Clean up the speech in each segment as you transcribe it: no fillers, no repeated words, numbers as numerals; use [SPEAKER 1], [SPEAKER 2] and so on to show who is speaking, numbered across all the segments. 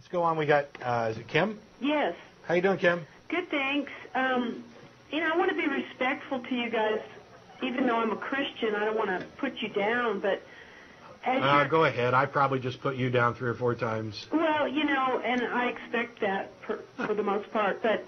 [SPEAKER 1] Let's go on. We got, is it Kim?
[SPEAKER 2] Yes.
[SPEAKER 1] How you doing, Kim?
[SPEAKER 2] Good, thanks. I want to be respectful to you guys, even though I'm a Christian. I don't want to put you down, but
[SPEAKER 1] go ahead. I probably just put you down 3 or 4 times.
[SPEAKER 2] Well, and I expect that for the most part. But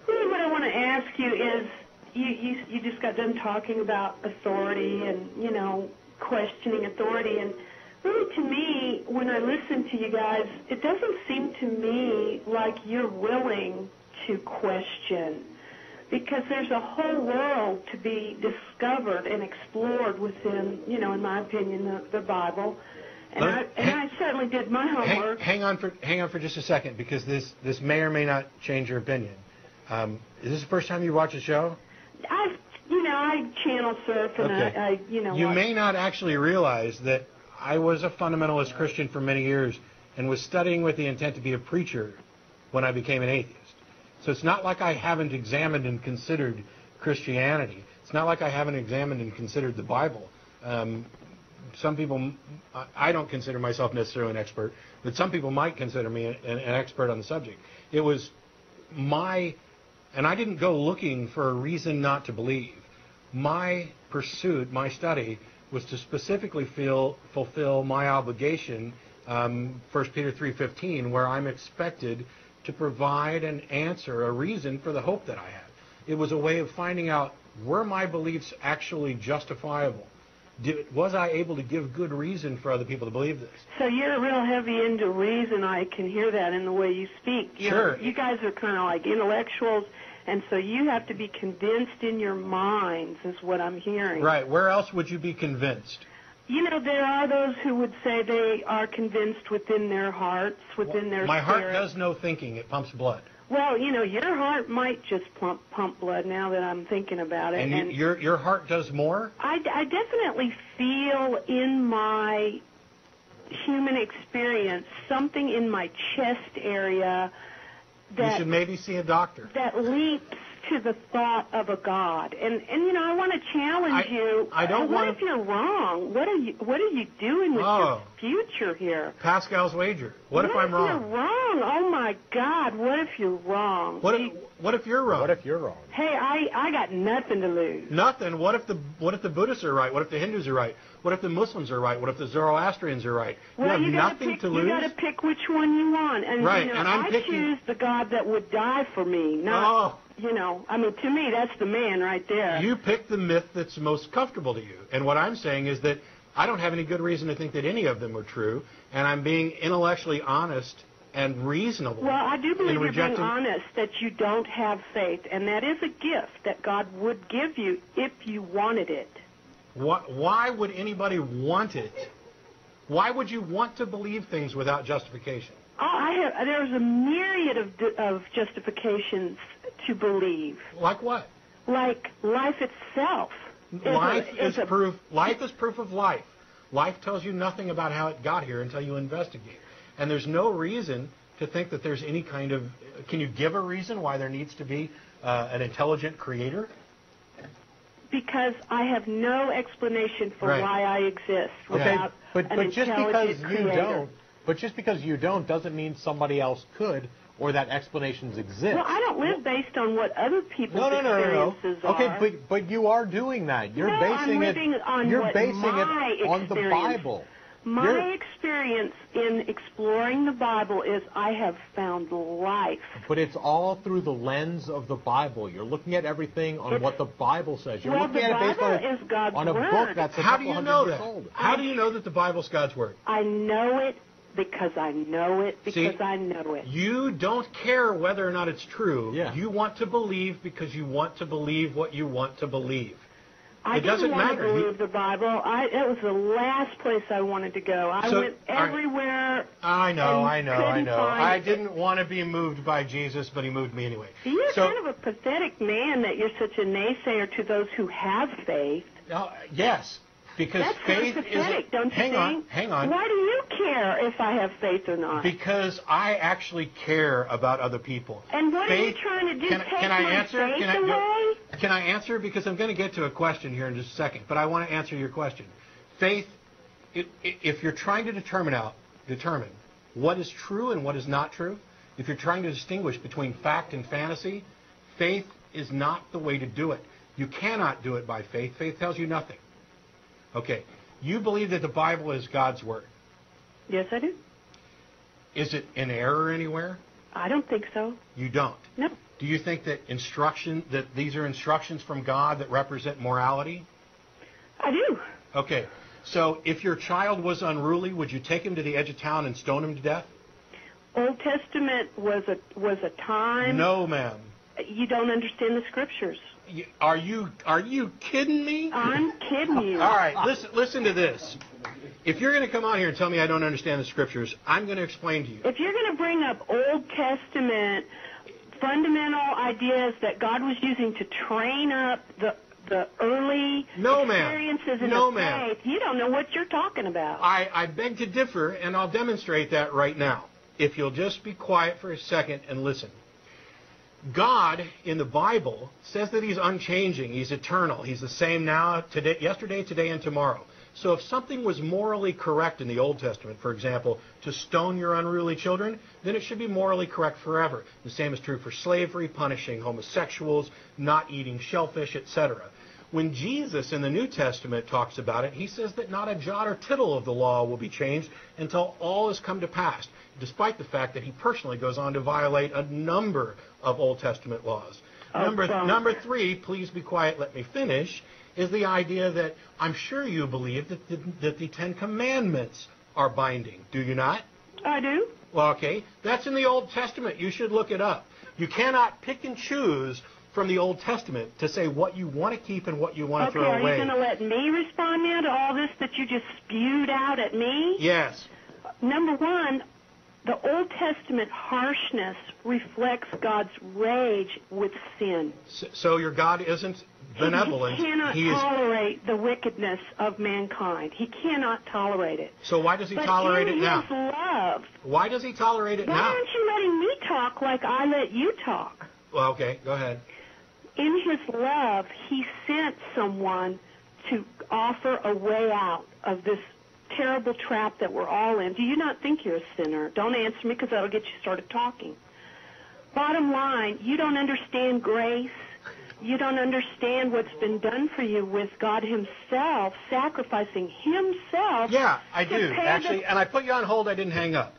[SPEAKER 2] really what I want to ask you is, you just got done talking about authority and, questioning authority. And really, to me, when I listen to you guys, it doesn't seem to me like you're willing to question, because there's a whole world to be discovered and explored within, in my opinion, the Bible. And I certainly did my homework.
[SPEAKER 1] Hang on for just a second, because this may or may not change your opinion. Is this the first time you watch a show?
[SPEAKER 2] I channel surf and
[SPEAKER 1] okay. You may not actually realize that I was a fundamentalist Christian for many years and was studying with the intent to be a preacher when I became an atheist. So it's not like I haven't examined and considered Christianity. It's not like I haven't examined and considered the Bible. Some people, I don't consider myself necessarily an expert, but some people might consider me an expert on the subject. It was and I didn't go looking for a reason not to believe. My pursuit, my study, was to specifically fulfill my obligation, 1 Peter 3:15, where I'm expected to provide an answer, a reason for the hope that I have. It was a way of finding out, were my beliefs actually justifiable? Was I able to give good reason for other people to believe this?
[SPEAKER 2] So you're real heavy into reason. I can hear that in the way you speak.
[SPEAKER 1] Sure.
[SPEAKER 2] You guys are kind of like intellectuals, and so you have to be convinced in your minds, is what I'm hearing.
[SPEAKER 1] Right. Where else would you be convinced?
[SPEAKER 2] There are those who would say they are convinced within their hearts, within their
[SPEAKER 1] My
[SPEAKER 2] spirit.
[SPEAKER 1] heart does no thinking. It pumps blood.
[SPEAKER 2] Well, your heart might just pump blood now that I'm thinking about it.
[SPEAKER 1] And your heart does more?
[SPEAKER 2] I definitely feel in my human experience something in my chest area that...
[SPEAKER 1] You should maybe see a doctor.
[SPEAKER 2] ...that leaps to the thought of a God. And I want to challenge you. What if you're wrong? What are you doing with your future here?
[SPEAKER 1] Pascal's wager. What if I'm wrong?
[SPEAKER 2] What if you're wrong? Oh, my God. What if you're wrong?
[SPEAKER 1] What if you're wrong?
[SPEAKER 3] What if you're wrong?
[SPEAKER 2] Hey, I got nothing to lose.
[SPEAKER 1] Nothing. What if the Buddhists are right? What if the Hindus are right? What if the Muslims are right? What if the Zoroastrians are right?
[SPEAKER 2] Well,
[SPEAKER 1] you have nothing to lose.
[SPEAKER 2] You got to pick which one you want. And,
[SPEAKER 1] right, and I
[SPEAKER 2] choose the God that would die for me, not... to me, that's the man right there.
[SPEAKER 1] You pick the myth that's most comfortable to you. And what I'm saying is that I don't have any good reason to think that any of them are true, and I'm being intellectually honest and reasonable.
[SPEAKER 2] Well, I do believe you're being honest that you don't have faith, and that is a gift that God would give you if you wanted it.
[SPEAKER 1] Why would anybody want it? Why would you want to believe things without justification?
[SPEAKER 2] There's a myriad of justifications to believe.
[SPEAKER 1] Like what?
[SPEAKER 2] Like life itself.
[SPEAKER 1] Life is proof of life. Life tells you nothing about how it got here until you investigate. And there's no reason to think that there's any kind of... Can you give a reason why there needs to be an intelligent creator?
[SPEAKER 2] Because I have no explanation for why I exist without an intelligent creator.
[SPEAKER 3] But just because you don't doesn't mean somebody else could, or that explanations exist.
[SPEAKER 2] Well, I don't live based on what other people's experiences are.
[SPEAKER 3] Okay, but you are doing that. You're basing it on the Bible.
[SPEAKER 2] My experience in exploring the Bible is I have found life.
[SPEAKER 3] But it's all through the lens of the Bible. You're looking at everything on what the Bible says. You're looking at it based on a book that's a couple hundred years old.
[SPEAKER 1] How do you know that the Bible's God's Word?
[SPEAKER 2] I know it because I know it I know it.
[SPEAKER 1] You don't care whether or not it's true.
[SPEAKER 3] Yeah.
[SPEAKER 1] You want to believe because you want to believe what you want to believe.
[SPEAKER 2] It doesn't matter. I didn't want to believe the Bible. It was the last place I wanted to go. I went everywhere.
[SPEAKER 1] I know. I didn't want to be moved by Jesus, but he moved me anyway.
[SPEAKER 2] You're kind of a pathetic man that you're such a naysayer to those who have faith.
[SPEAKER 1] Yes. Because
[SPEAKER 2] that's
[SPEAKER 1] faith
[SPEAKER 2] pathetic, don't you think?
[SPEAKER 1] Hang on.
[SPEAKER 2] Why do you care if I have faith or not?
[SPEAKER 1] Because I actually care about other people.
[SPEAKER 2] And what are you trying to do?
[SPEAKER 1] Can I answer?
[SPEAKER 2] Away?
[SPEAKER 1] Can I answer? Because I'm going to get to a question here in just a second, but I want to answer your question. Faith, if you're trying to determine what is true and what is not true, if you're trying to distinguish between fact and fantasy, faith is not the way to do it. You cannot do it by faith. Faith tells you nothing. Okay. You believe that the Bible is God's Word.
[SPEAKER 2] Yes, I do.
[SPEAKER 1] Is it in error anywhere?
[SPEAKER 2] I don't think so.
[SPEAKER 1] You don't?
[SPEAKER 2] No.
[SPEAKER 1] Do you think that these are instructions from God that represent morality?
[SPEAKER 2] I do.
[SPEAKER 1] Okay. So if your child was unruly, would you take him to the edge of town and stone him to death?
[SPEAKER 2] Old Testament was a time.
[SPEAKER 1] No, ma'am.
[SPEAKER 2] You don't understand the Scriptures.
[SPEAKER 1] Are you kidding me?
[SPEAKER 2] I'm kidding you.
[SPEAKER 1] All right, listen to this. If you're going to come on here and tell me I don't understand the Scriptures, I'm going to explain to you.
[SPEAKER 2] If you're going to bring up Old Testament fundamental ideas that God was using to train up the early experiences in the faith, you don't know what you're talking about.
[SPEAKER 1] I beg to differ, and I'll demonstrate that right now. If you'll just be quiet for a second and listen. God in the Bible says that He's unchanging. He's eternal. He's the same now, today, yesterday, today, and tomorrow. So if something was morally correct in the Old Testament, for example, to stone your unruly children, then it should be morally correct forever. The same is true for slavery, punishing homosexuals, not eating shellfish, etc. When Jesus in the New Testament talks about it, He says that not a jot or tittle of the law will be changed until all has come to pass, despite the fact that He personally goes on to violate a number of Old Testament laws. Number 3, please be quiet, let me finish, is the idea that I'm sure you believe that the Ten Commandments are binding. Do you not?
[SPEAKER 2] I do.
[SPEAKER 1] Well, okay. That's in the Old Testament. You should look it up. You cannot pick and choose from the Old Testament to say what you want to keep and what you want to throw away.
[SPEAKER 2] Okay, are you going to let me respond now to all this that you just spewed out at me?
[SPEAKER 1] Yes.
[SPEAKER 2] Number 1, the Old Testament harshness reflects God's rage with sin.
[SPEAKER 1] So your God isn't benevolent.
[SPEAKER 2] He cannot tolerate the wickedness of mankind. He cannot tolerate it.
[SPEAKER 1] So why does He tolerate it now?
[SPEAKER 2] But in His love.
[SPEAKER 1] Why does He tolerate it now?
[SPEAKER 2] Why aren't you letting me talk like I let you talk?
[SPEAKER 1] Well, okay, go ahead.
[SPEAKER 2] In His love, He sent someone to offer a way out of this terrible trap that we're all in. Do you not think you're a sinner? Don't answer me because that'll get you started talking. Bottom line, you don't understand grace. You don't understand what's been done for you with God Himself sacrificing Himself.
[SPEAKER 1] Yeah, I do, actually. And I put you on hold. I didn't hang up.